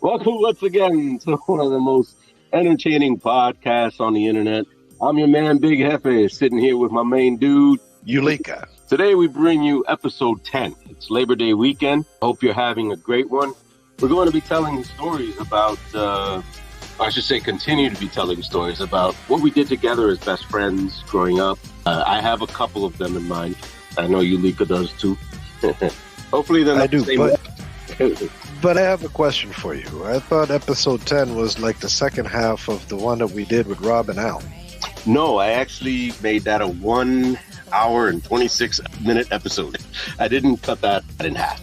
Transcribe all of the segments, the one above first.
Welcome once again to one of the most entertaining podcasts on the internet. I'm your man, Big Jefe, sitting here with my main dude, Ulika. Today we bring you episode 10. It's Labor Day weekend. Hope you're having a great one. We're going to be telling stories about, continue to be telling stories about what we did together as best friends growing up. I have a couple of them in mind. I know Ulika does too. Hopefully they're not the same. But I have a question for you. I thought episode 10 was like the second half of the one that we did with Rob and Al. No, I actually made that a 1 hour and 26-minute episode. I didn't cut that in half.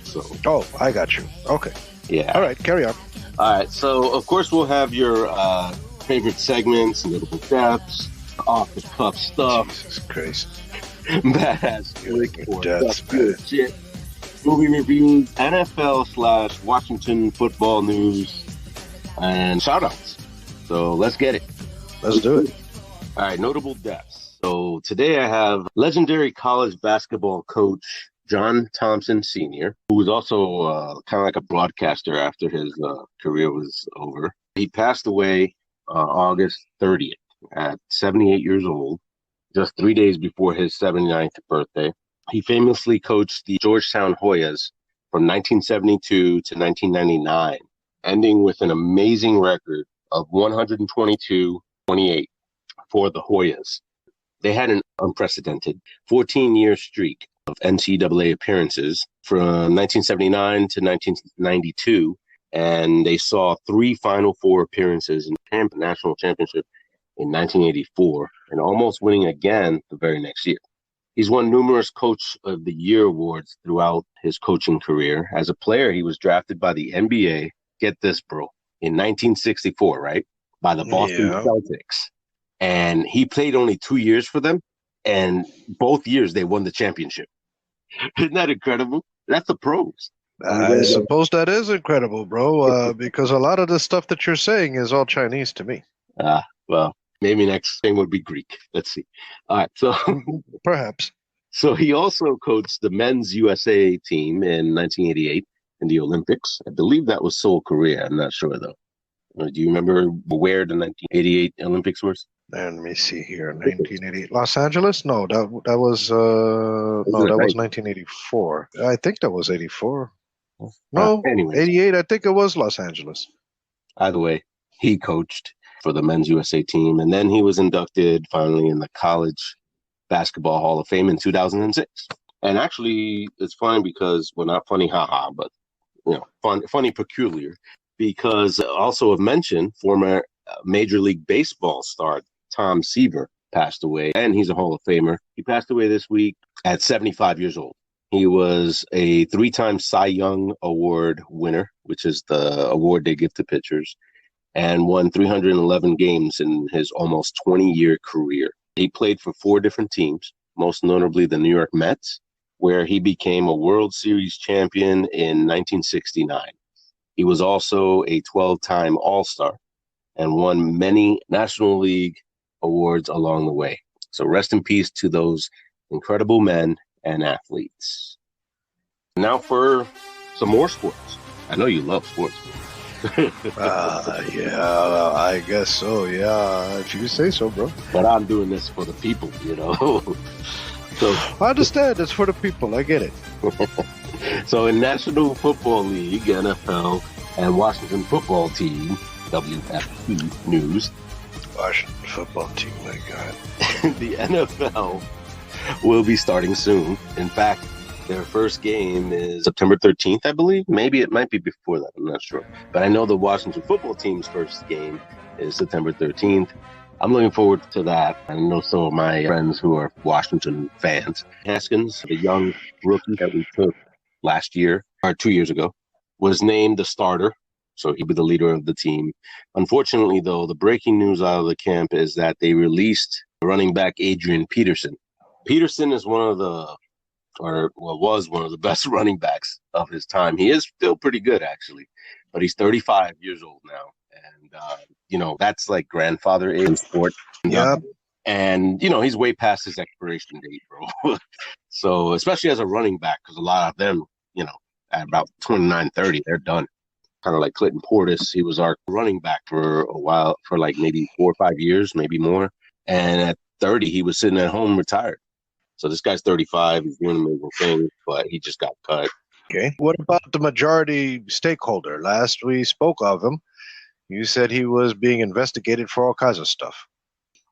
So. Oh, I got you. Okay. Yeah. All right, carry on. All right. So, of course, we'll have your favorite segments, notable deaths, off-the-cuff stuff. Jesus Christ. Badass. You're like your deaths, man. Shit. Movie reviews, NFL/Washington football news, and shout-outs. So, let's get it. Let's do it. All right, notable deaths. So today I have legendary college basketball coach John Thompson Sr., who was also kind of like a broadcaster after his career was over. He passed away August 30th at 78 years old, just 3 days before his 79th birthday. He famously coached the Georgetown Hoyas from 1972 to 1999, ending with an amazing record of 122-28 for the Hoyas. They had an unprecedented 14-year streak of NCAA appearances from 1979 to 1992, and they saw 3 Final Four appearances in the national championship in 1984, and almost winning again the very next year. He's won numerous Coach of the Year awards throughout his coaching career. As a player, he was drafted by the NBA, get this, bro, in 1964, right? By the Boston Celtics. And he played only 2 years for them, and both years they won the championship. Isn't that incredible? That's the pros. I suppose that is incredible, bro, because a lot of the stuff that you're saying is all Chinese to me. Well, maybe next thing would be Greek. Let's see. All right, so perhaps. So he also coached the men's USA team in 1988 in the Olympics. I believe that was Seoul, Korea. I'm not sure, though. Do you remember where the 1988 Olympics was? Let me see here. 1988, Los Angeles? No, that was that was 1984. I think that was 84. No, 88. I think it was Los Angeles. Either way, he coached for the men's USA team, and then he was inducted finally in the College Basketball Hall of Fame in 2006. And actually, it's funny because, well, not funny, haha, but funny peculiar, because also of mention, former Major League Baseball star Tom Seaver passed away, and he's a Hall of Famer. He passed away this week at 75 years old. He was a 3-time Cy Young Award winner, which is the award they give to pitchers, and won 311 games in his almost 20-year career. He played for 4 different teams, most notably the New York Mets, where he became a World Series champion in 1969. He was also a 12-time All-Star and won many National League awards along the way. So rest in peace to those incredible men and athletes. Now for some more sports. I know you love sports. Yeah, I guess so. Yeah, if you say so, bro. But I'm doing this for the people, So I understand. It's for the people. I get it. So in National Football League, NFL, and Washington Football Team, WFT news. Washington Football Team, my God. The NFL will be starting soon. In fact, their first game is September 13th, I believe. Maybe it might be before that. I'm not sure. But I know the Washington Football Team's first game is September 13th. I'm looking forward to that. I know some of my friends who are Washington fans. Haskins, the young rookie that we took last year, or 2 years ago, was named the starter. So he'd be the leader of the team. Unfortunately, though, the breaking news out of the camp is that they released running back Adrian Peterson. Peterson is was one of the best running backs of his time. He is still pretty good, actually, but he's 35 years old now. And, that's like grandfather age in sport. Yeah. And, he's way past his expiration date, bro. So especially as a running back, because a lot of them, at about 29, 30, they're done. kind of like Clinton Portis. He was our running back for a while, for like maybe 4 or 5 years, maybe more. And at 30, he was sitting at home retired. So this guy's 35. He's doing amazing things, but he just got cut. Okay. What about the majority stakeholder? Last we spoke of him, you said he was being investigated for all kinds of stuff.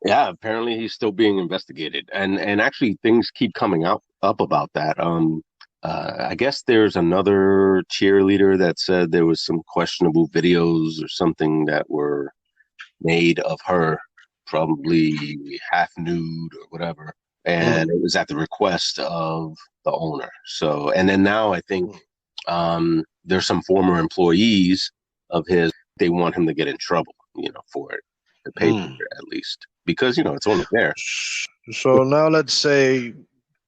Yeah, apparently he's still being investigated, and actually things keep coming up about that. I guess there's another cheerleader that said there was some questionable videos or something that were made of her, probably half nude or whatever, and it was at the request of the owner. So, and then now I think there's some former employees of his. They want him to get in trouble, for it, the paper at least, because it's only fair. So now let's say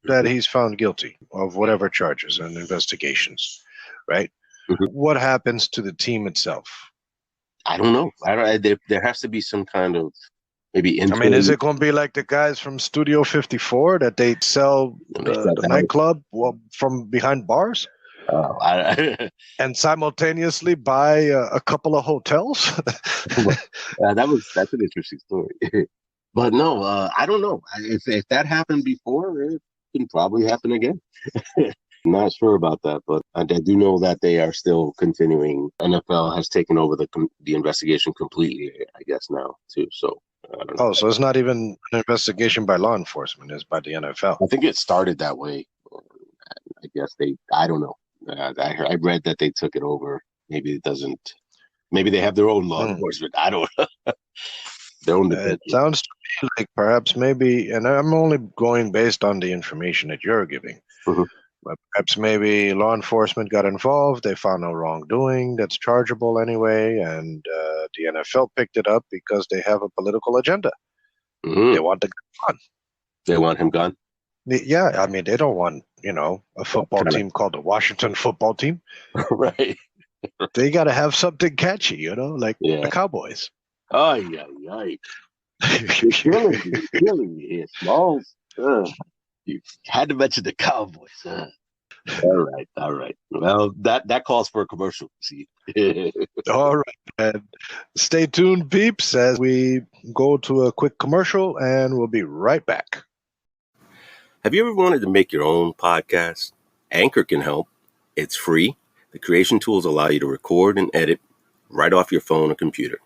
that he's found guilty of whatever charges and investigations, right? Mm-hmm. What happens to the team itself? I don't know. There has to be some kind of maybe. I mean, is it going to be like the guys from Studio 54 that they sell the nightclub from behind bars? And simultaneously buy a couple of hotels? That's an interesting story. But no, I don't know. If that happened before, it can probably happen again. I'm not sure about that, but I do know that they are still continuing. NFL has taken over the investigation completely, I guess, now, too. So, I don't know. Oh, so it's not even an investigation by law enforcement, it's by the NFL. I think it started that way. I guess I don't know. I read that they took it over. Maybe it doesn't. Maybe they have their own law enforcement. I don't know. It sounds to me like perhaps maybe, and I'm only going based on the information that you're giving. Mm-hmm. But perhaps maybe law enforcement got involved. They found no wrongdoing that's chargeable anyway, and the NFL picked it up because they have a political agenda. Mm-hmm. They want the guy gone. They want him gone? Yeah, I mean, they don't want, a football team called the Washington football team. Right. They got to have something catchy, like the Cowboys. Oh, yeah. You're killing me here, Smalls. You had to mention the Cowboys. All right. Well, that calls for a commercial. See. All right, and stay tuned, peeps, as we go to a quick commercial, and we'll be right back. Have you ever wanted to make your own podcast? Anchor can help. It's free. The creation tools allow you to record and edit right off your phone or computer.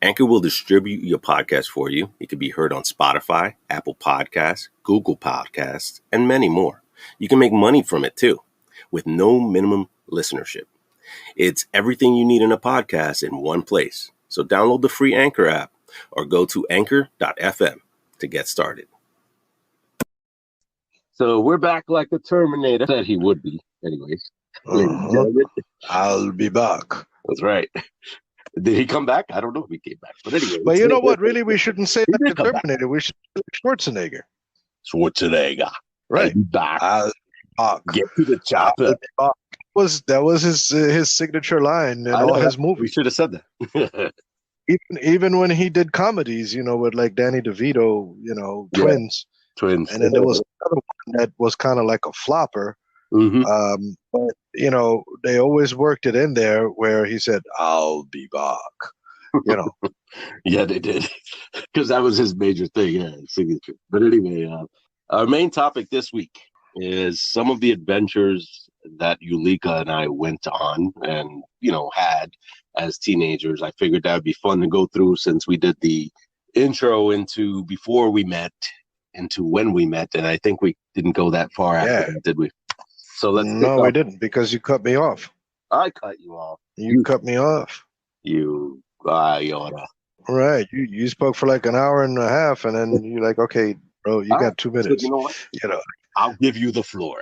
Anchor will distribute your podcast for you. It can be heard on Spotify, Apple Podcasts, Google Podcasts, and many more. You can make money from it too, with no minimum listenership. It's everything you need in a podcast in one place. So download the free Anchor app or go to anchor.fm to get started. So we're back like the Terminator said he would be. Anyways. I'll be back. That's right. Did he come back? I don't know if he came back. But anyway. But you know what? Really, we shouldn't say that the Terminator. We should say Schwarzenegger. Right. I'll be back. Get to the chopper. That was his signature line in all his movies. We should have said that. even when he did comedies, with like Danny DeVito, Twins. Twins. And then there was another one that was kind of like a flopper. Mm-hmm. But they always worked it in there where he said, "I'll be back." Yeah, they did, because that was his major thing, signature. But anyway, our main topic this week is some of the adventures that Ulika and I went on and had as teenagers. I figured that would be fun to go through since we did the intro into before we met, into when we met, and I think we didn't go that far after that, did we? So let's. No, we didn't, because you cut me off. I cut you off. You cut me off. You iota. Right. You spoke for like an hour and a half, and then you're like, "Okay, bro, you got 2 minutes." So you know what? I'll give you the floor.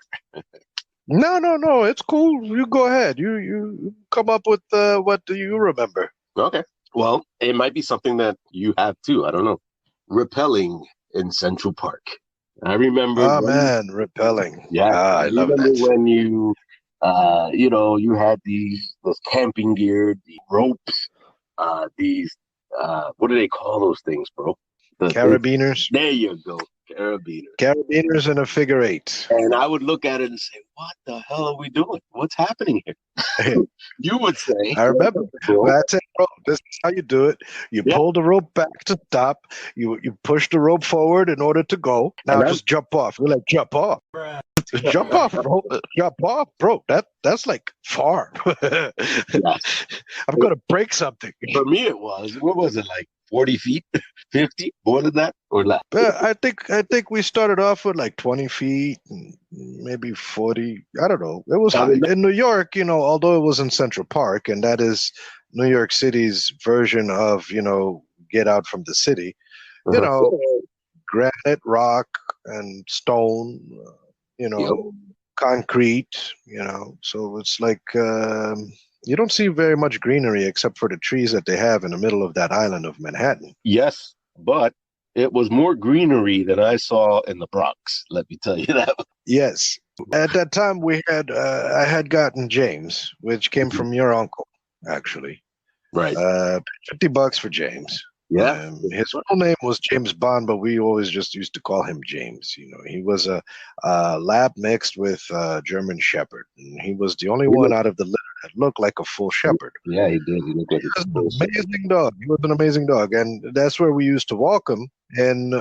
No, it's cool. You go ahead. You come up with what do you remember? Okay. Well, it might be something that you have too. I don't know. Rappelling in Central Park. I remember. Oh man, rappelling. Yeah, I love that. When you, you had this camping gear, the ropes, what do they call those things, bro? Carabiners. There you go. Carabiners in a figure eight. And I would look at it and say, what the hell are we doing? What's happening here? You would say. I remember. That's it, bro. This is how you do it. You pull the rope back to stop. You push the rope forward in order to go. Now just jump off. We're like, jump off. Jump off, bro. Jump off, bro. That's like far. I'm going to break something. For me, it was. What was it, like 40 feet? 50? More than that? Or less? I think we started off with like 20 feet, maybe 40. I don't know. It was high. In New York, although it was in Central Park, and that is New York City's version of, get out from the city, granite, rock, and stone, concrete, so it's like you don't see very much greenery except for the trees that they have in the middle of that island of Manhattan. Yes, but it was more greenery than I saw in the Bronx. Let me tell you that. Yes. At that time, I had gotten James, which came from your uncle, actually. Right. $50 for James. Yeah. His full name was James Bond, but we always just used to call him James. He was a lab mixed with German Shepherd, and he was the only one out of the litter that looked like a full Shepherd. Yeah, he did. He looked like a amazing dog. He was an amazing dog, and that's where we used to walk him in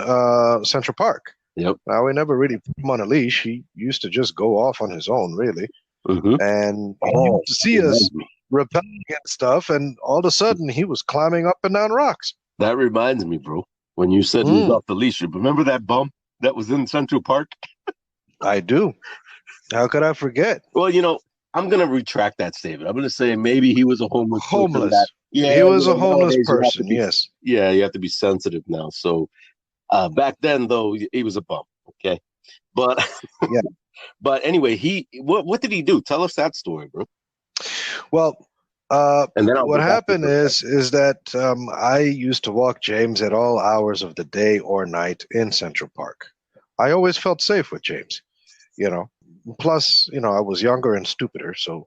Central Park. Yep. Now, we never really put him on a leash. He used to just go off on his own, really. Mm-hmm. And he used to see us repelling and stuff, and all of a sudden, he was climbing up and down rocks. That reminds me, bro, when you said he was off the leash, remember that bum that was in Central Park? I do. How could I forget? Well, I'm going to retract that statement. I'm going to say maybe he was a homeless person. Yeah, he was a homeless person, yes. Yeah, you have to be sensitive now. So back then, though, he was a bum, okay? But yeah. But anyway, what did he do? Tell us that story, bro. Well, and then what happened is that I used to walk James at all hours of the day or night in Central Park. I always felt safe with James, Plus, I was younger and stupider, so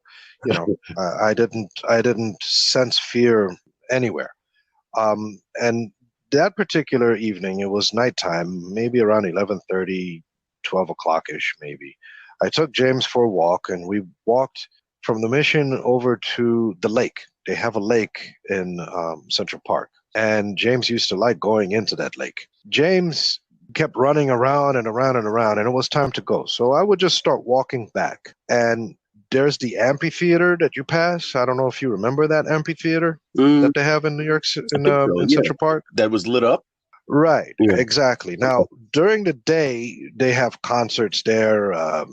I didn't sense fear anywhere. And that particular evening, it was nighttime, maybe around 11:30, 12 o'clock-ish, maybe. I took James for a walk, and we walked from the Mission over to the lake. They have a lake in Central Park, and James used to like going into that lake. James kept running around and around and around, and it was time to go. So I would just start walking back, and there's the amphitheater that you pass. I don't know if you remember that amphitheater that they have in New York, in Central Park. That was lit up? Right, exactly. Now, during the day, they have concerts there. A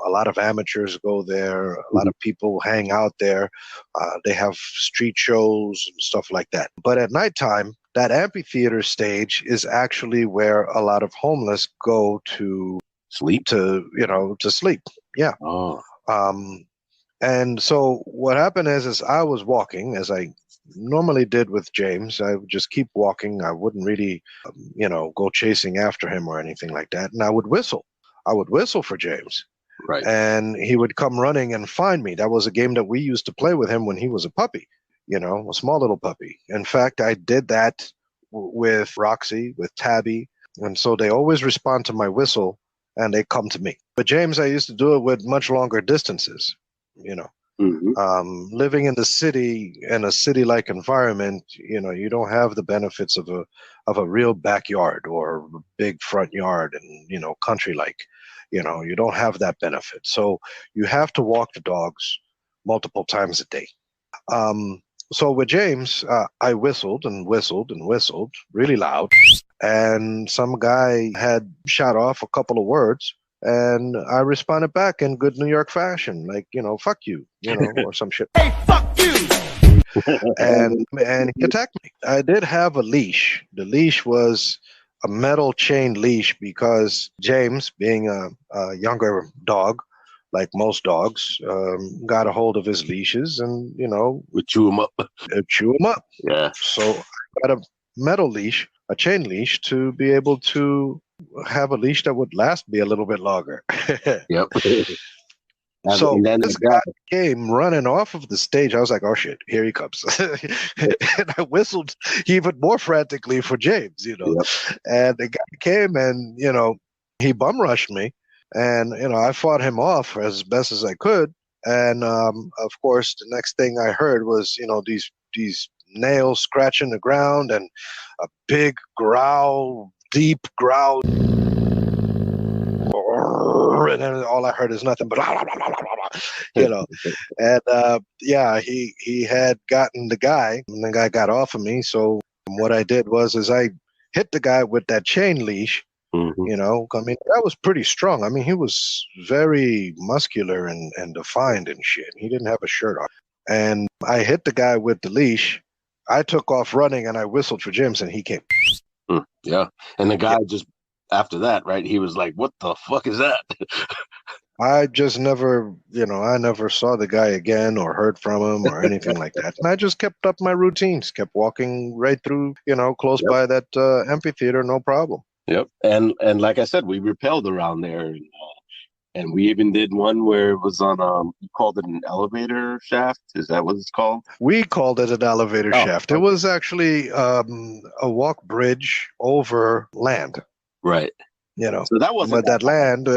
lot of amateurs go there. A lot of people hang out there. They have street shows and stuff like that. But at nighttime, that amphitheater stage is actually where a lot of homeless go to sleep. To sleep. Yeah. Oh. And so what happened is I was walking, as I normally did with James. I would just keep walking. I wouldn't really, go chasing after him or anything like that. And I would whistle. I would whistle for James. Right. And he would come running and find me. That was a game that we used to play with him when he was a puppy, a small little puppy. In fact, I did that with Roxy, with Tabby. And so they always respond to my whistle and they come to me. But James, I used to do it with much longer distances, living in the city, in a city-like environment, you don't have the benefits of a real backyard or a big front yard and, country-like, you don't have that benefit. So you have to walk the dogs multiple times a day. So with James, I whistled and whistled and whistled really loud, and some guy had shot off a couple of words. And I responded back in good New York fashion, like, fuck you, or some shit. Hey, fuck you! and he attacked me. I did have a leash. The leash was a metal chain leash because James, being a younger dog, like most dogs, got a hold of his leashes and, would chew him up. Chew him up. Yeah. So I got a metal leash, a chain leash, to be able to have a leash that would last me a little bit longer. Yep. So then this guy came running off of the stage. I was like, "Oh shit, here he comes!" And I whistled even more frantically for James, you know. Yep. And the guy came, and he bum rushed me, and I fought him off as best as I could. And of course, the next thing I heard was these nails scratching the ground and a big growl, deep growl. And then all I heard is nothing but and yeah, he had gotten the guy, and the guy got off of me. So what I did was I hit the guy with that chain leash. Mm-hmm. I mean, that was pretty strong. I mean, he was very muscular and defined and shit. He didn't have a shirt on. And I hit the guy with the leash. I took off running, and I whistled for James, and he came. Yeah. And the guy just, after that, right, he was like, what the fuck is that? I just never, I never saw the guy again or heard from him or anything like that. And I just kept up my routines, kept walking right through, close by that amphitheater, no problem. Yep. And like I said, we rappelled around there. And we even did one where it was on, you called it an elevator shaft? Is that what it's called? We called it an elevator shaft. Okay. It was actually a walk bridge over land. Right. So that wasn't. But that land,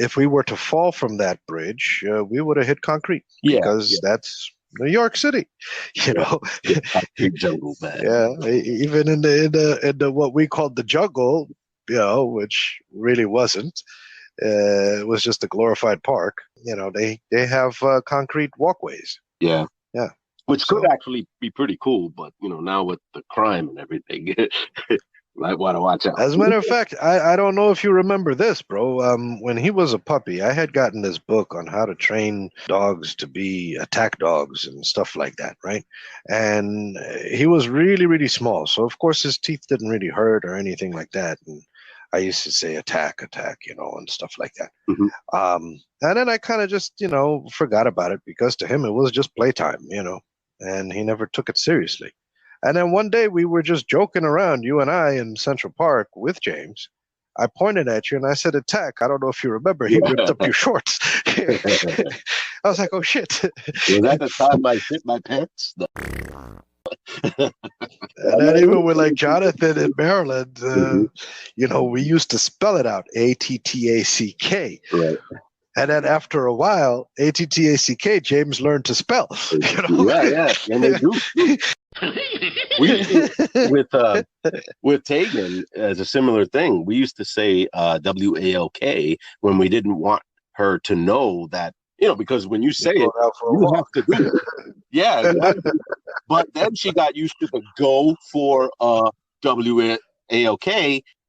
if we were to fall from that bridge, we would have hit concrete because that's New York City. Concrete jungle, man. Yeah, even in the what we called the jungle, which really wasn't. It was just a glorified park. They have concrete walkways. Yeah. Yeah. Which could actually be pretty cool, but now with the crime and everything. Might want to watch out. As a matter of fact, I don't know if you remember this, bro. When he was a puppy, I had gotten this book on how to train dogs to be attack dogs and stuff like that, right? And he was really, really small. So, of course, his teeth didn't really hurt or anything like that. And I used to say attack, and stuff like that. Mm-hmm. And then I kind of just, forgot about it because to him it was just playtime, and he never took it seriously. And then one day we were just joking around, you and I, in Central Park with James. I pointed at you and I said, attack. I don't know if you remember. He ripped up your shorts. I was like, oh, shit. Was that the time I shit my pants? No. And then even with like Jonathan in Maryland, we used to spell it out, ATTACK. Right. And then after a while, ATTACK, James learned to spell. Yeah, and they do. With Tegan as a similar thing. We used to say WALK when we didn't want her to know that, because when you say it, you have to do it. Yeah, exactly. But then she got used to the go for WALK,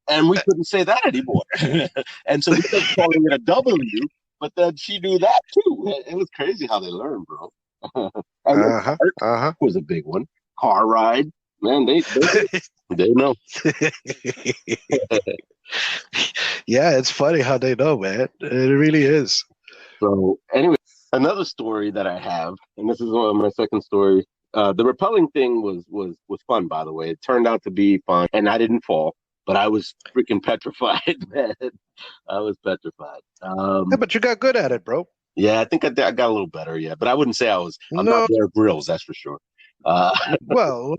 and we couldn't say that anymore. And so we kept calling it a W, but then she knew that too. It was crazy how they learned, bro. Was a big one. Car ride, man, they know. Yeah, it's funny how they know, man. It really is. So anyway, another story that I have, and this is my second story. The rappelling thing was fun, by the way. It turned out to be fun, and I didn't fall, but I was freaking petrified, man. I was petrified. Yeah, but you got good at it, bro. Yeah, I think I got a little better, yeah. But I wouldn't say I'm not Bear Grylls, that's for sure. Well,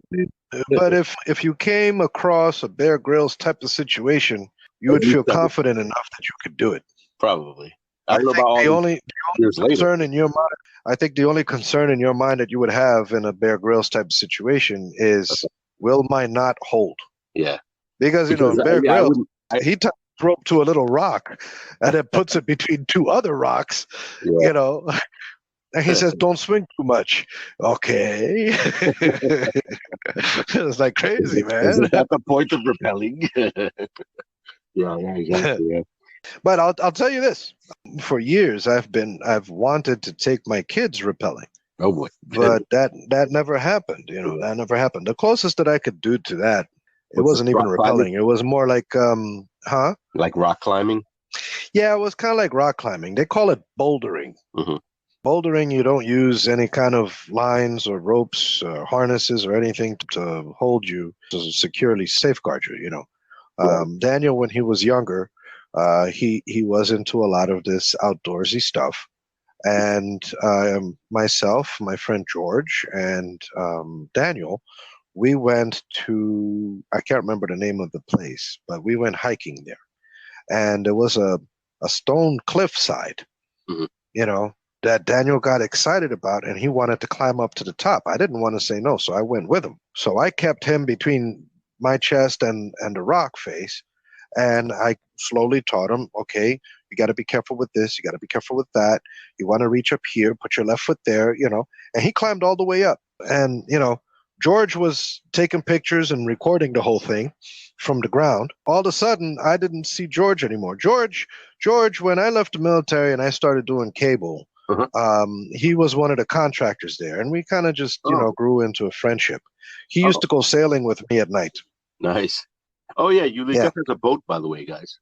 but if you came across a Bear Grylls type of situation, you would feel confident enough that you could do it. Probably. I think the only concern in your mind, I think the only concern in your mind that you would have in a Bear Grylls type of situation is, will my knot hold? Yeah. Because Bear Grylls, he ties rope to a little rock and then puts it between two other rocks, and he says, don't swing too much. Okay. It's like crazy, man. Is that the point of rappelling? Yeah, exactly. Yeah. But I'll tell you this. For years I've wanted to take my kids rappelling. Oh boy. But that never happened. That never happened. The closest that I could do to that, it wasn't even rappelling. It was more like like rock climbing? Yeah, it was kind of like rock climbing. They call it bouldering. Mm-hmm. Bouldering, you don't use any kind of lines or ropes or harnesses or anything to hold you, to securely safeguard you, Daniel, when he was younger, He was into a lot of this outdoorsy stuff. And myself, my friend George, and Daniel, we went to, I can't remember the name of the place, but we went hiking there. And there was a stone cliffside, Mhm. you know, that Daniel got excited about, and he wanted to climb up to the top. I didn't want to say no, so I went with him. So I kept him between my chest and the rock face, and I slowly taught him, okay, you got to be careful with this, you got to be careful with that. You want to reach up here, put your left foot there, and he climbed all the way up. And, George was taking pictures and recording the whole thing from the ground. All of a sudden, I didn't see George anymore. George, when I left the military and I started doing cable, he was one of the contractors there, and we kind of just, grew into a friendship. He used to go sailing with me at night. Nice. Oh yeah, ULIKA Yeah. has a boat, by the way, guys.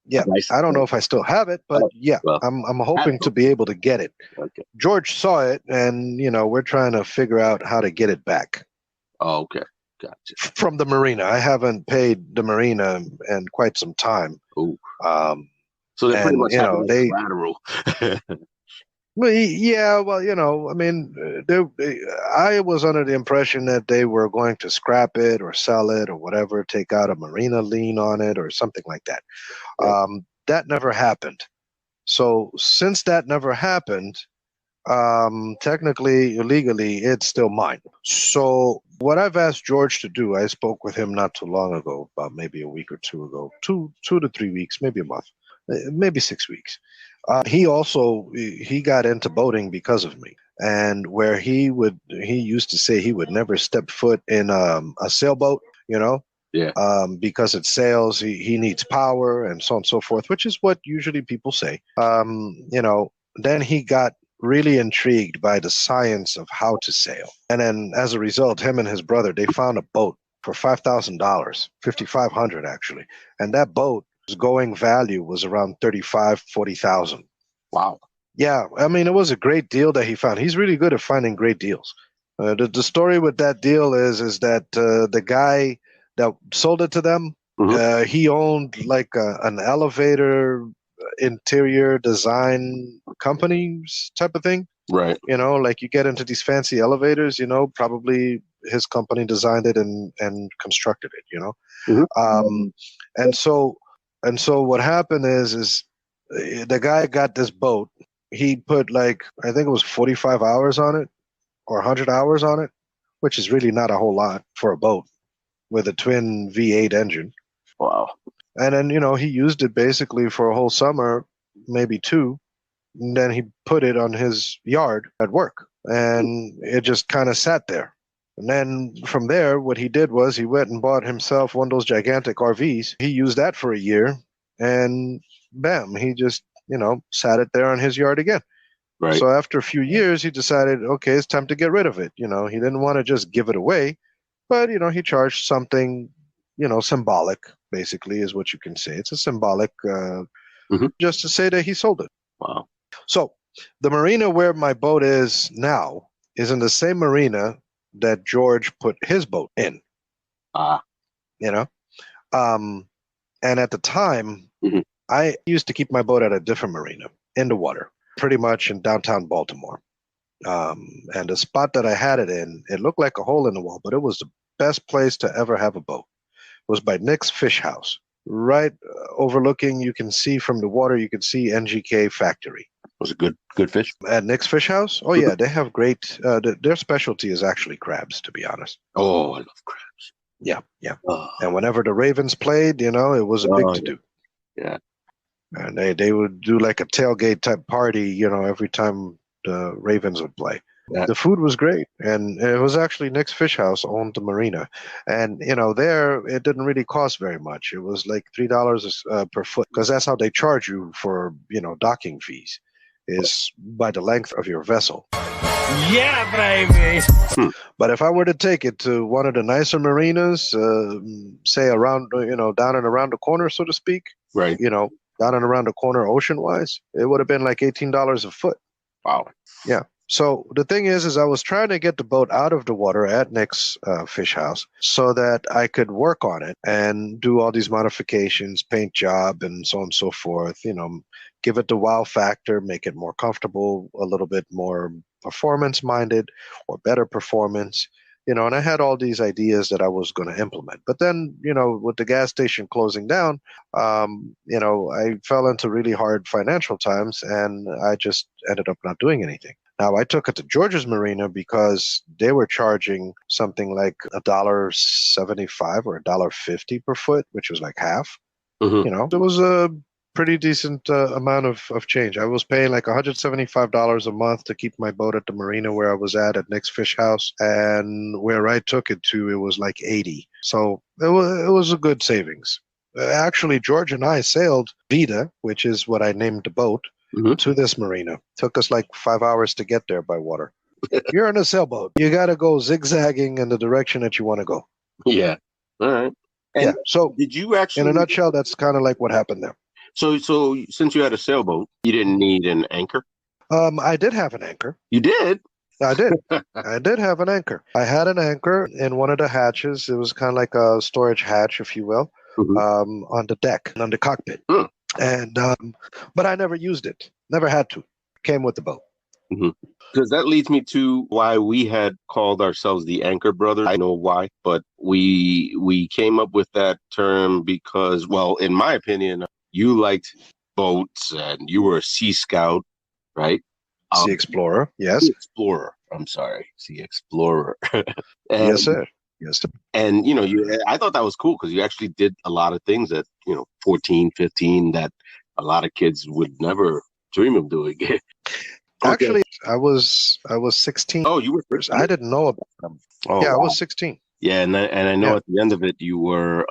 Yeah, Nice. I don't know if I still have it, but yeah, well, I'm hoping to be able to get it. Okay. George saw it, and we're trying to figure out how to get it back. Oh, okay, gotcha. From the marina. I haven't paid the marina in quite some time. Ooh. So they pretty much have collateral. Well, yeah, well, I mean, I was under the impression that they were going to scrap it or sell it or whatever, take out a marina lien on it or something like that. Right. That never happened. So since that never happened, technically, legally, it's still mine. So what I've asked George to do, I spoke with him not too long ago, about maybe a week or two ago, 2 to 3 weeks, maybe a month, maybe 6 weeks. He got into boating because of me, and where he used to say he would never step foot in a sailboat, yeah, because it sails, he needs power and so on and so forth, which is what usually people say. Then he got really intrigued by the science of how to sail, and then as a result, him and his brother, they found a boat for $5,000, $5,500 actually, and that boat going value was around 40,000. Wow. Yeah, I mean, it was a great deal that he found. He's really good at finding great deals. The story with that deal is that the guy that sold it to them, he owned like an elevator interior design companies type of thing. Right. Like you get into these fancy elevators, probably his company designed it and constructed it, And so what happened is the guy got this boat. He put I think it was 45 hours on it or 100 hours on it, which is really not a whole lot for a boat with a twin V8 engine. Wow. And then, he used it basically for a whole summer, maybe 2. And then he put it on his yard at work, and it just kind of sat there. And then from there, what he did was he went and bought himself one of those gigantic RVs. He used that for a year, and bam, he just, sat it there on his yard again. Right. So after a few years, he decided, okay, it's time to get rid of it. He didn't want to just give it away, but, he charged something, symbolic, basically, is what you can say. It's a symbolic, just to say that he sold it. Wow. So the marina where my boat is now is in the same marina that George put his boat in. And at the time, I used to keep my boat at a different marina in the water, pretty much in downtown Baltimore. And the spot that I had it in, it looked like a hole in the wall, but it was the best place to ever have a boat. It was by Nick's Fish House, right overlooking. You can see from the water, you can see NGK factory. Was it good fish? At Nick's Fish House? Oh, yeah, they have great, their specialty is actually crabs, to be honest. Oh, I love crabs. Yeah. And whenever the Ravens played, it was a big to-do. Yeah. And they would do like a tailgate type party, every time the Ravens would play. Yeah. The food was great. And it was actually Nick's Fish House owned the marina. And, there, it didn't really cost very much. It was like $3 per foot, because that's how they charge you for, docking fees, is by the length of your vessel. Yeah, baby. But if I were to take it to one of the nicer marinas, say around, down and around the corner, so to speak, right? Down and around the corner, ocean-wise, it would have been like $18 a foot. Wow. Yeah. So the thing is I was trying to get the boat out of the water at Nick's fish house so that I could work on it and do all these modifications, paint job, and so on and so forth. Give it the wow factor, make it more comfortable, a little bit more performance minded or better performance. And I had all these ideas that I was going to implement. But then, with the gas station closing down, I fell into really hard financial times and I just ended up not doing anything. Now, I took it to George's Marina because they were charging something like $1.75 or $1.50 per foot, which was like half. It was a pretty decent amount of change. I was paying like $175 a month to keep my boat at the marina where I was at Nick's Fish House, and where I took it to, it was like 80. So it was a good savings. Actually, George and I sailed Vita, which is what I named the boat, to this marina. Took us like 5 hours to get there by water. You're in a sailboat. You got to go zigzagging in the direction that you want to go. Yeah. All right. And yeah. So did you actually, in a nutshell, that's kind of like what happened there. So since you had a sailboat, you didn't need an anchor? I did have an anchor. You did? I did. I did have an anchor. I had an anchor in one of the hatches. It was kind of like a storage hatch, if you will, on the deck, on the cockpit. And but I never used it. Never had to. Came with the boat. Because that leads me to why we had called ourselves the Anchor Brothers. I know why, but we came up with that term because, well, in my opinion, you liked boats and you were a sea scout, right? Sea explorer, yes. Sea explorer. I'm sorry, sea explorer. Yes, sir. Yes, sir. And, I thought that was cool because you actually did a lot of things at, 14, 15 that a lot of kids would never dream of doing. Actually, I was 16. Oh, you were 16? I didn't know about them. Oh, yeah, wow. I was 16. Yeah, and I know at the end of it, you were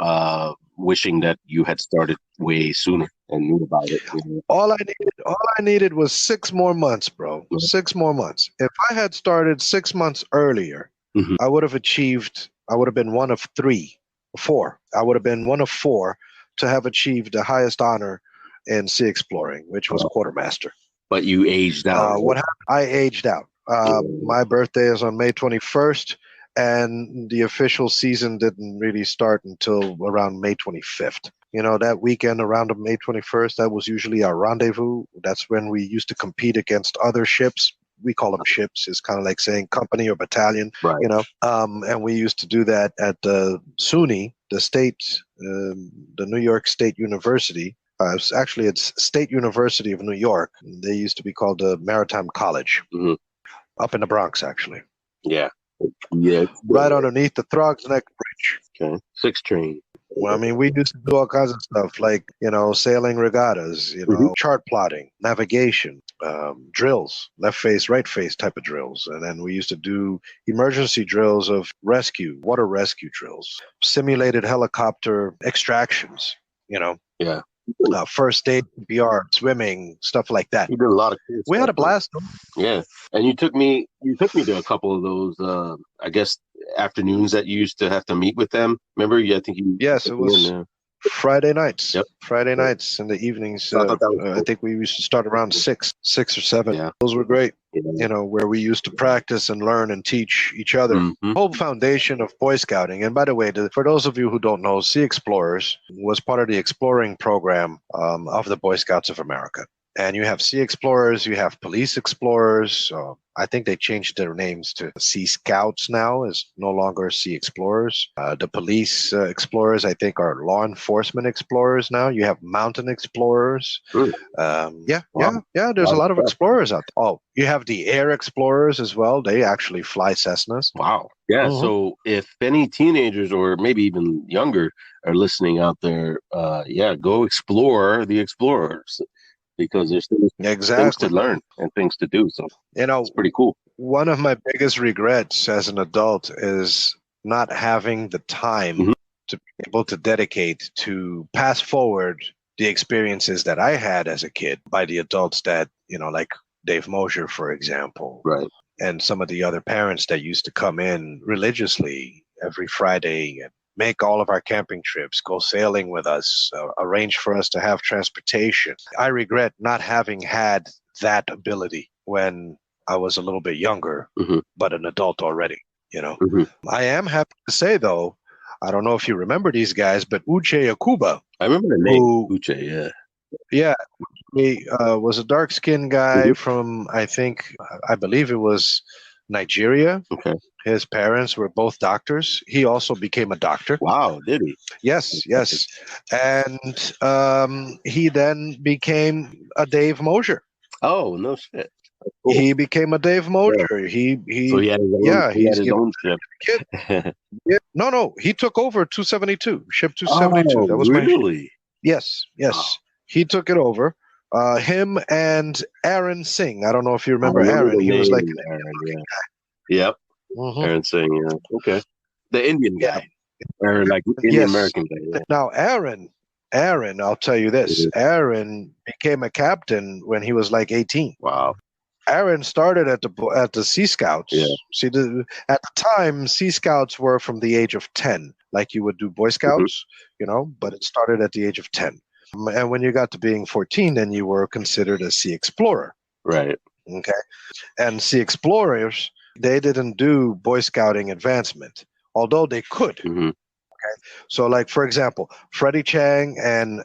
wishing that you had started way sooner and knew about it. All I needed was 6 more months, bro. 6 more months. If I had started 6 months earlier, I would have been one of 4. I would have been one of 4 to have achieved the highest honor in sea exploring, which was quartermaster. But you aged out. What happened? I aged out. My birthday is on May 21st. And the official season didn't really start until around May 25th. That weekend around May 21st, that was usually our rendezvous. That's when we used to compete against other ships. We call them ships. It's kind of like saying company or battalion, right. And we used to do that at SUNY, the New York State University. It's State University of New York. They used to be called the Maritime College, up in the Bronx, actually. Yeah. Yeah, right underneath the Throgs Neck Bridge. Okay, 6 train. Well, I mean, we used to do all kinds of stuff like, sailing regattas, chart plotting, navigation, drills, left face, right face type of drills. And then we used to do emergency drills of water rescue drills, simulated helicopter extractions, Yeah. First aid, CPR, swimming, stuff like that. You did a lot of cool We had a blast. Yeah, and you took me to a couple of those. I guess afternoons that you used to have to meet with them. Remember? I think you. Yes, it was Friday nights. Yep. Friday nights in the evenings. I think we used to start around 6 or 7. Yeah. Those were great. Yeah. Where we used to practice and learn and teach each other. Whole foundation of Boy Scouting. And by the way, for those of you who don't know, Sea Explorers was part of the exploring program of the Boy Scouts of America. And you have Sea Explorers, you have Police Explorers. I think they changed their names to Sea Scouts now, is no longer Sea Explorers. The Police Explorers, I think, are Law Enforcement Explorers now. You have Mountain Explorers. There's a lot of explorers out there. Oh, you have the Air Explorers as well. They actually fly Cessnas. Wow. Yeah, so if any teenagers or maybe even younger are listening out there, go explore the Explorers. Because there's things to learn and things to do. So it's pretty cool. One of my biggest regrets as an adult is not having the time to be able to dedicate to pass forward the experiences that I had as a kid by the adults that, like Dave Mosier, for example. Right. And some of the other parents that used to come in religiously every Friday and make all of our camping trips, go sailing with us, arrange for us to have transportation. I regret not having had that ability when I was a little bit younger, Mm-hmm. but an adult already, you know. Mm-hmm. I am happy to say, though, I don't know if you remember these guys, but Uche Akuba. I remember the name, Uche, yeah. Yeah, he was a dark-skinned guy from, I believe it was Nigeria. Okay. His parents were both doctors. He also became a doctor. Wow, did he? Yes. And he then became a Dave Mosier. Oh, no shit. Cool. He became a Dave Mosier. Yeah. So he had his own, he had his own ship. Yeah. No, he took over 272, ship 272. Oh, That was really? my ship. Yes. Oh. He took it over. Him and Aaron Singh. I don't know if you remember Aaron. He was like Aaron, yeah. Yep. Mm-hmm. Aaron Singh, yeah. Okay. The Indian guy. Or like Indian American guy. Yeah. Now Aaron, I'll tell you this. Mm-hmm. Aaron became a captain when he was like 18. Wow. Aaron started at the Sea Scouts. Yeah. See, at the time, Sea Scouts were from the age of 10, like you would do Boy Scouts, you know, but it started at the age of 10. And when you got to being 14, then you were considered a sea explorer. Right. Okay. And sea explorers, they didn't do Boy Scouting advancement, although they could. Mm-hmm. Okay. So, like, for example, Freddie Chang and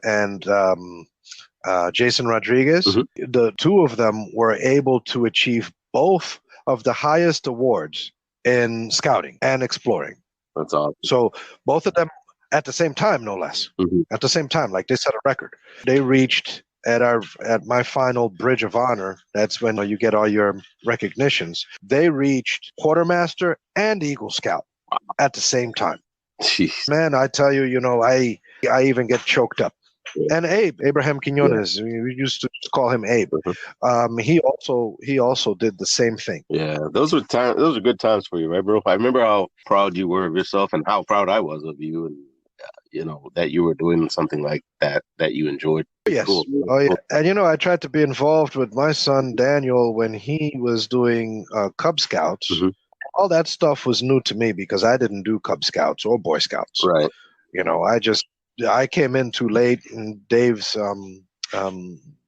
Jason Rodriguez, the two of them were able to achieve both of the highest awards in scouting and exploring. That's awesome. So both of them at the same time, no less. Mm-hmm. At the same time, like they set a record. They reached at my final Bridge of Honor. That's when you get all your recognitions. They reached Quartermaster and Eagle Scout at the same time. Jeez. Man, I tell you, you know, I even get choked up. Yeah. And Abraham Quinones, we used to call him Abe. He also did the same thing. Yeah, those were good times for you, right, bro? I remember how proud you were of yourself and how proud I was of you, and you know that you were doing something like that you enjoyed. Yes. Cool. Oh yeah. And you know, I tried to be involved with my son Daniel when he was doing Cub Scouts. Mm-hmm. All that stuff was new to me because I didn't do Cub Scouts or Boy Scouts. Right. You know, I came in too late, and Dave's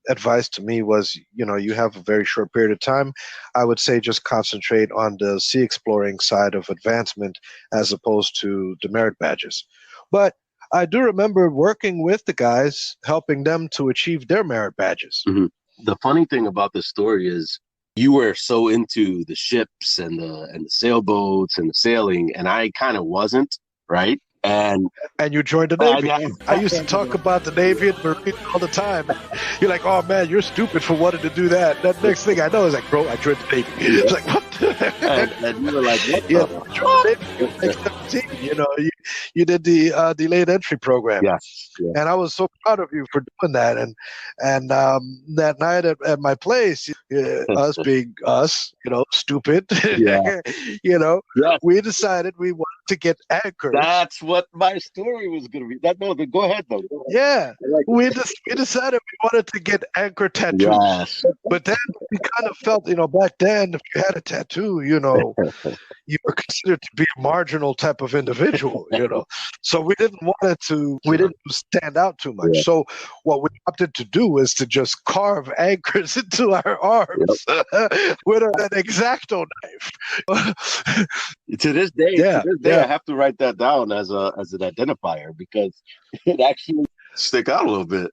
advice to me was, you know, you have a very short period of time. I would say just concentrate on the sea exploring side of advancement as opposed to demerit badges. But I do remember working with the guys, helping them to achieve their merit badges. Mm-hmm. The funny thing about this story is you were so into the ships and the sailboats and the sailing, and I kind of wasn't, right? And you joined the Navy. I used to talk about the Navy and Marine all the time. You're like, oh man, you're stupid for wanting to do that. That next thing I know is like, bro, I joined the Navy. It's like, what? And you were like, what? Yeah, like 17. You know, you did the delayed entry program. Yes. Yeah. And I was so proud of you for doing that. And that night at my place, us being us, you know, stupid, you know, we decided we wanted to get anchors. That's what my story was going to be. Go ahead, though. Yeah. We decided we wanted to get anchor tattoos. Yes. But then we kind of felt, you know, back then, if you had a tattoo, you know, you were considered to be a marginal type of individual, you know. So we didn't stand out too much. Yeah. So what we opted to do is to just carve anchors into our arms with an X-Acto knife. To this day, I have to write that down as an identifier because it actually stick out a little bit.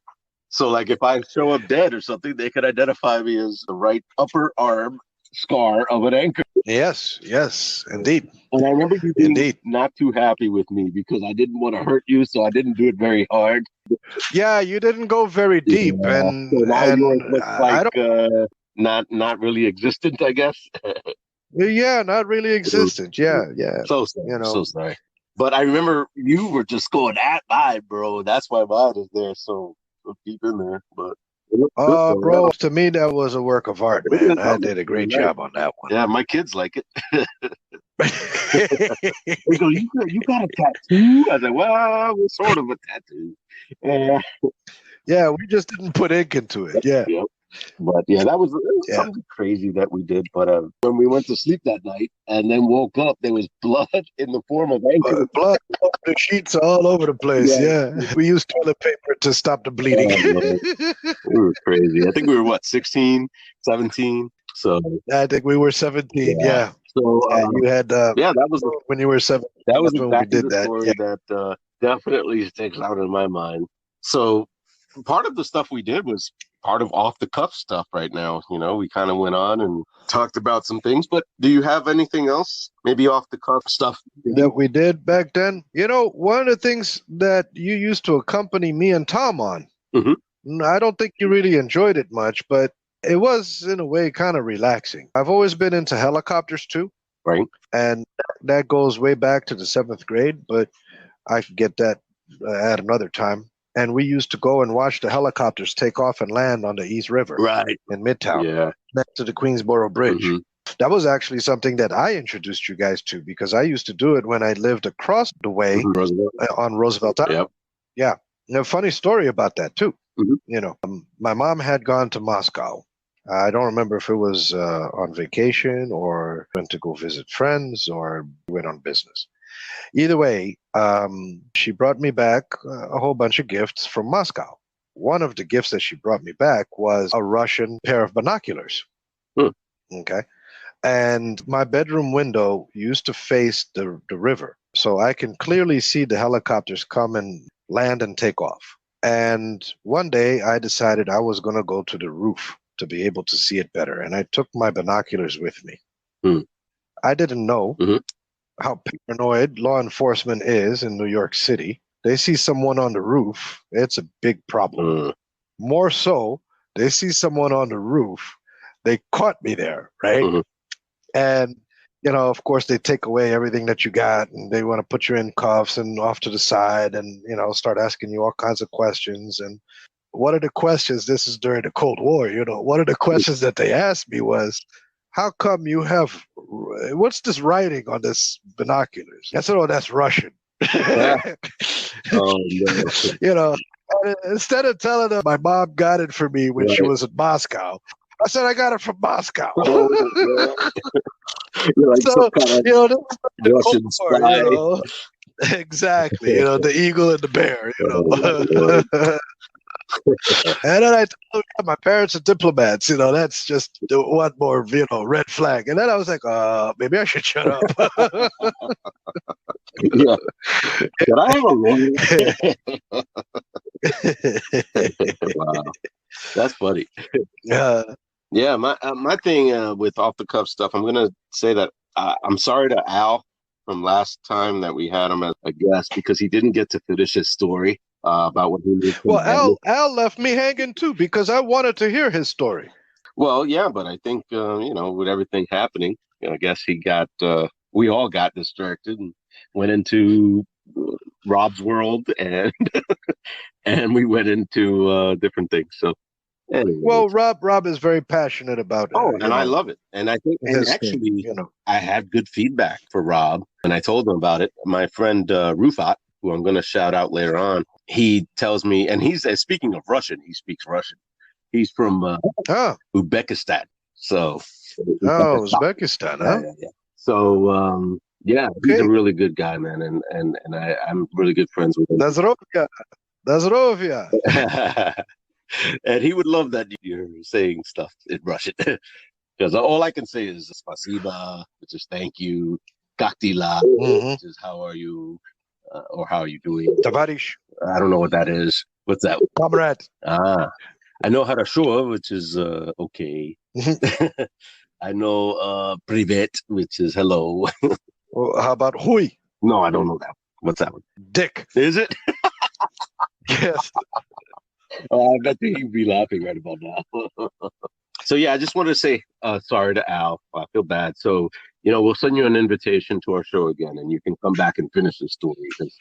So like if I show up dead or something, they could identify me as the right upper arm scar of an anchor. Yes, indeed. And I remember you being not too happy with me because I didn't want to hurt you, so I didn't do it very hard. Yeah, you didn't go very deep, and so now yours looks like not really existent, I guess. Yeah, not really existent. Yeah. So sorry. You know, so sorry. But I remember you were just going at mine, bro. That's why mine is there so deep in there. But bro, to me that was a work of art, man. I did a great job on that one. Yeah, my kids like it. They go, you got a tattoo? I was like, well, it's sort of a tattoo. Yeah, we just didn't put ink into it. Yeah. Yep. But yeah, that was something crazy that we did. But when we went to sleep that night and then woke up, there was blood in the form of anchor. Blood on the sheets all over the place. Yeah. We used toilet paper to stop the bleeding. We were crazy. I think we were 16, 17. So I think we were 17. Yeah. So you had. that was when you were 17. that was That's when we exactly did the that. story that definitely sticks out in my mind. So part of the stuff we did was part of off the cuff stuff right now. We kind of went on and talked about some things, but do you have anything else? Maybe off the cuff stuff that we did back then? One of the things that you used to accompany me and Tom on, I don't think you really enjoyed it much, but it was in a way kind of relaxing. I've always been into helicopters too. Right. And that goes way back to the 7th grade, but I could get that at another time. And we used to go and watch the helicopters take off and land on the East River, right, in Midtown, next to the Queensboro Bridge. That was actually something that I introduced you guys to, because I used to do it when I lived across the way on Roosevelt Island. Yeah. A funny story about that too. My mom had gone to Moscow. I don't remember if it was on vacation or went to go visit friends or went on business. Either way, she brought me back a whole bunch of gifts from Moscow. One of the gifts that she brought me back was a Russian pair of binoculars. Okay. And my bedroom window used to face the river, so I can clearly see the helicopters come and land and take off. And one day I decided I was going to go to the roof to be able to see it better. And I took my binoculars with me. I didn't know how paranoid law enforcement is in New York City. They see someone on the roof, it's a big problem. More so, they see someone on the roof, they caught me there, right? And, of course, they take away everything that you got, and they want to put you in cuffs and off to the side and, start asking you all kinds of questions. And one of the questions, this is during the Cold War, one of the questions that they asked me was, how come you have, what's this writing on this binoculars? I said, oh, that's Russian. Oh, no. Instead of telling them my mom got it for me when she was in Moscow, I said I got it from Moscow. Like so, this is the Russian Cold War, Exactly. The eagle and the bear, And then I told her, my parents are diplomats, that's just one more, red flag. And then I was like, maybe I should shut up. Yeah. Can I have a room? Wow. That's funny. Yeah, my thing with off the cuff stuff, I'm gonna say that I'm sorry to Al from last time that we had him as a guest, because he didn't get to finish his story about what he moved. Well, Al left me hanging too, because I wanted to hear his story. Well, yeah, but I think with everything happening, I guess we all got distracted and went into Rob's world, and and we went into different things. So. Anyway. Well, Rob is very passionate about it. Oh, and I love it. And I think, actually, I had good feedback for Rob, and I told him about it. My friend Rufat, who I'm going to shout out later on, he tells me, and he's speaking of Russian, he speaks Russian. He's from Uzbekistan. So, Uzbekistan, huh? Yeah. So, he's a really good guy, man, and I'm really good friends with him. Nazrovia. And he would love that you're saying stuff in Russian, because all I can say is spasiba, which is thank you, kaktila, which is how are you, or how are you doing. Tavarish. I don't know what that is. What's that? Comrade. I know harasho, which is okay. I know privet, which is hello. Well, how about hui? No, I don't know that. What's that one? Dick. Is it? Yes. I bet he'd be laughing right about now. So, I just wanted to say sorry to Al. I feel bad. So, we'll send you an invitation to our show again, and you can come back and finish the story, because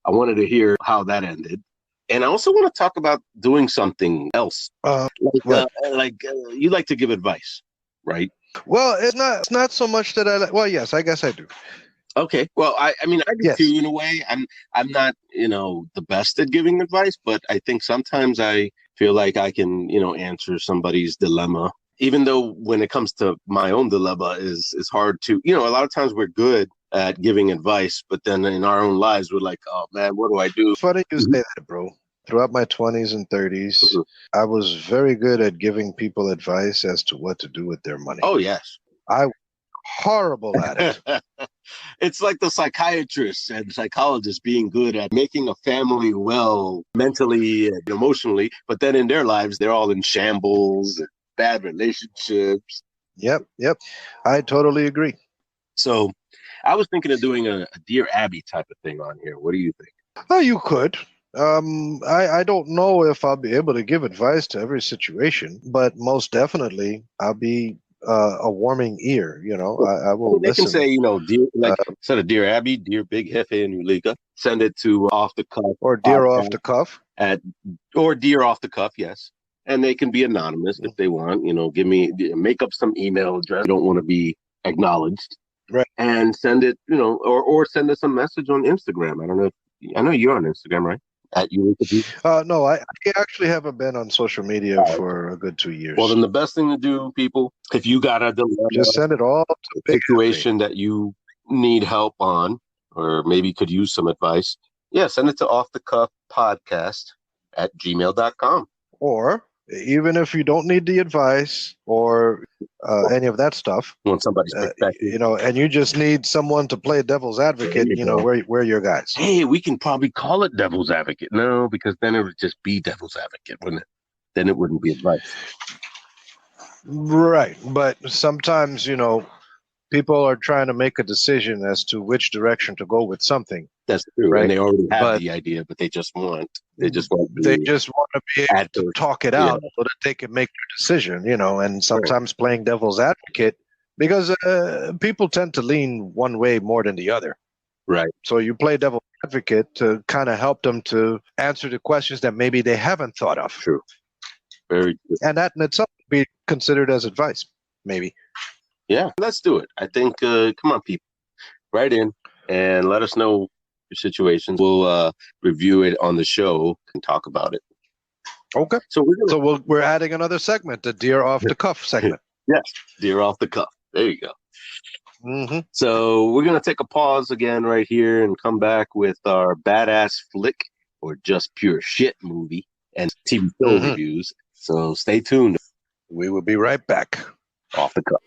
I wanted to hear how that ended. And I also want to talk about doing something else. You like to give advice, right? Well, it's not so much that I like. Well, yes, I guess I do. Okay. Well, I mean, I do too, in a way. I'm not, the best at giving advice, but I think sometimes I feel like I can, answer somebody's dilemma, even though when it comes to my own dilemma is hard to, a lot of times we're good at giving advice, but then in our own lives, we're like, oh man, what do I do? Funny you say that, bro. throughout my 20s and 30s, I was very good at giving people advice as to what to do with their money. Oh, yes. I was horrible at it. It's like the psychiatrists and psychologists being good at making a family well mentally and emotionally, but then in their lives, they're all in shambles and bad relationships. Yep. I totally agree. So I was thinking of doing a Dear Abby type of thing on here. What do you think? Oh, you could. I don't know if I'll be able to give advice to every situation, but most definitely I'll be a warming ear. I will They listen. can say, dear, instead of Dear Abby, Dear Big Jefe ULIKA, send it to Off the Cuff. Or Dear Off the Cuff. Or Dear Off the Cuff, yes. And they can be anonymous if they want, make up some email address. You don't want to be acknowledged. Right. And send it, or send us a message on Instagram. I know you're on Instagram, right? At ULIKA. No, I actually haven't been on social media for a good 2 years. Well, then the best thing to do, people, if you got a dilemma, just send it all to a situation that you need help on, or maybe could use some advice. Yeah, send it to offthecuffpodcast@gmail.com. Or even if you don't need the advice or any of that stuff, want somebody's perspective, and you just need someone to play devil's advocate, we're your guys. Hey, we can probably call it devil's advocate. No, because then it would just be devil's advocate, wouldn't it? Then it wouldn't be advice. Right. But sometimes, people are trying to make a decision as to which direction to go with something. That's true. Right? And they already have the idea, but they just want to be able to talk it out so that they can make their decision, and sometimes playing devil's advocate, because people tend to lean one way more than the other. Right. So you play devil's advocate to kind of help them to answer the questions that maybe they haven't thought of. True. Very true. And that in itself would be considered as advice, maybe. Yeah, let's do it. I think, come on, people, write in and let us know your situations. We'll review it on the show and talk about it. Okay. So we're adding another segment, the Dear Off the Cuff segment. Yes, Dear Off the Cuff. There you go. Mm-hmm. So we're going to take a pause again right here and come back with our badass flick or just pure shit movie and TV show reviews. So stay tuned. We will be right back. Off the Cuff.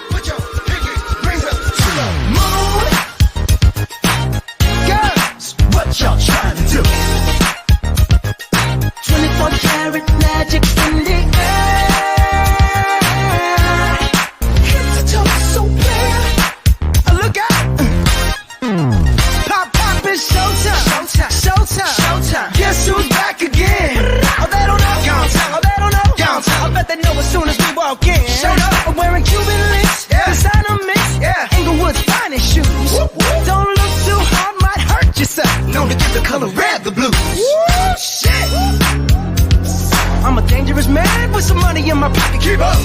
Put your pinky rings up to the moon. Girls, what y'all trying to do? 24 karat magic in the air. Hit the toe so clear. Look out. Pop, it's showtime. Showtime. Guess who's back again? Oh, they don't know. I bet they know as soon as we walk in. Showed up. I'm wearing Cuban links, designer mix, Inglewood's finest shoes. Don't look too hard, might hurt yourself. Known to get the color red, the blues. Shit. I'm a dangerous man with some money in my pocket. Keep up.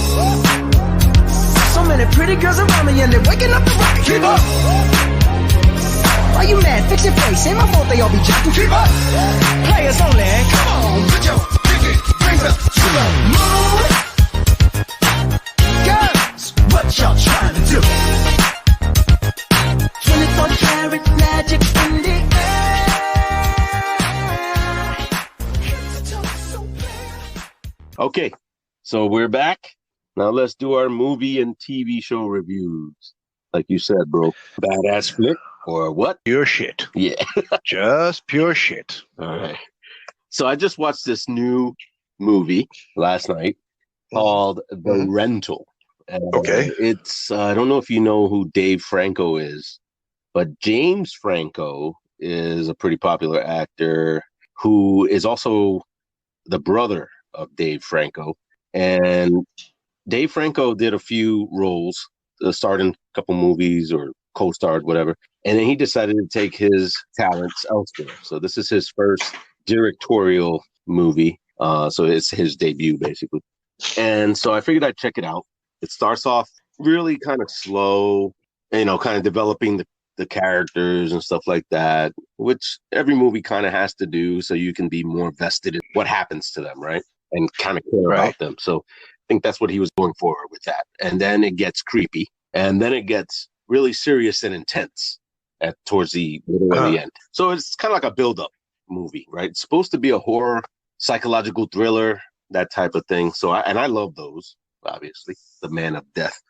So many pretty girls around me and they're waking up the rocket. Keep up. Why you mad? Fix your face. Ain't my fault they all be jacking. Keep up. Players only. Come on, put your pinky rings up to the moon. Girls, what y'all trying to do? 24 karat magic in the air. Okay, so we're back. Now let's do our movie and TV show reviews. Like you said, bro. Badass flick or what? Pure shit. Yeah. Just pure shit. All right. So I just watched this new movie last night called The Rental. Okay. It's I don't know if you know who Dave Franco is, but James Franco is a pretty popular actor who is also the brother of Dave Franco. And Dave Franco did a few roles, starred in a couple movies or co-starred, whatever. And then he decided to take his talents elsewhere. So this is his first directorial movie. So it's his debut, basically. And so I figured I'd check it out. It starts off really kind of slow, kind of developing the characters and stuff like that, which every movie kind of has to do so you can be more vested in what happens to them, right? And kind of care about them. So I think that's what he was going forward with that. And then it gets creepy. And then it gets really serious and intense towards the middle of the end. So it's kind of like a build-up. movie, right? It's supposed to be a horror, psychological thriller, that type of thing. So I love those, obviously, The Man of Death.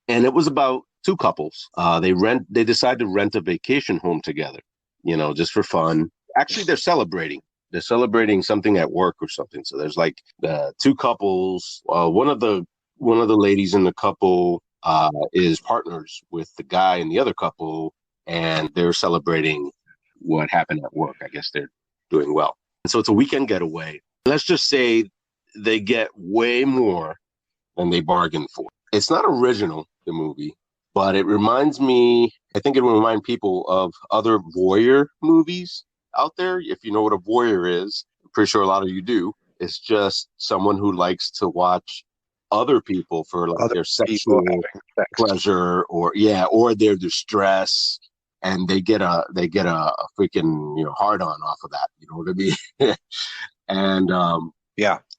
And it was about two couples. They decide to rent a vacation home together, just for fun. Actually, they're celebrating. They're celebrating something at work or something. So there's like the two couples. One of the ladies in the couple is partners with the guy in the other couple, and they're celebrating what happened at work. I guess they're doing well. And so it's a weekend getaway. Let's just say they get way more than they bargained for. It's not original, the movie, but it reminds me, I think it will remind people of other voyeur movies out there. If you know what a voyeur is, I'm pretty sure a lot of you do. It's just someone who likes to watch other people for like their sexual pleasure or their distress, and they get a freaking hard on off of that. You know what I mean? And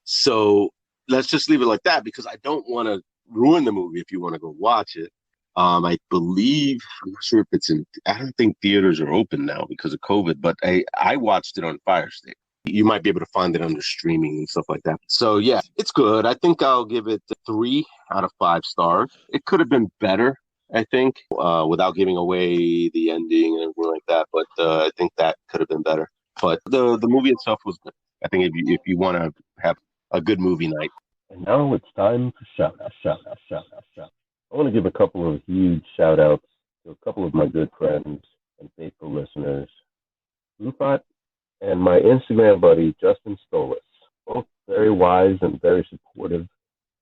so let's just leave it like that, because I don't want to ruin the movie if you want to go watch it. I believe, I'm not sure if I don't think theaters are open now because of COVID, but I watched it on Fire Stick. You might be able to find it under streaming and stuff like that. So yeah, it's good. I think I'll give it 3 out of 5 stars. It could have been better, I think, without giving away the ending and everything like that. But I think that could have been better. But the movie itself was good. I think if you want to have a good movie night. And now it's time for shout out. I want to give a couple of huge shout outs to a couple of my good friends and faithful listeners, Rufat and my Instagram buddy, Justin Stolis. Both very wise and very supportive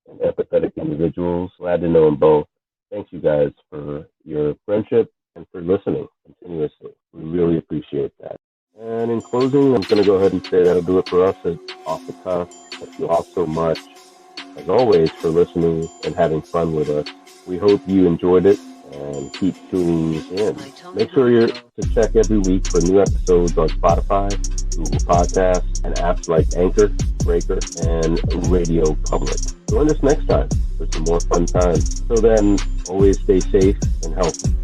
and empathetic individuals. Glad to know them both. Thank you guys for your friendship and for listening continuously. We really appreciate that. And in closing, I'm going to go ahead and say that'll do it for us at Off the Cuff. Thank you all so much, as always, for listening and having fun with us. We hope you enjoyed it and keep tuning in. Make sure to check every week for new episodes on Spotify, Google Podcasts, and apps like Anchor, Breaker, and Radio Public. Join us next time for some more fun times. Till then, always stay safe and healthy.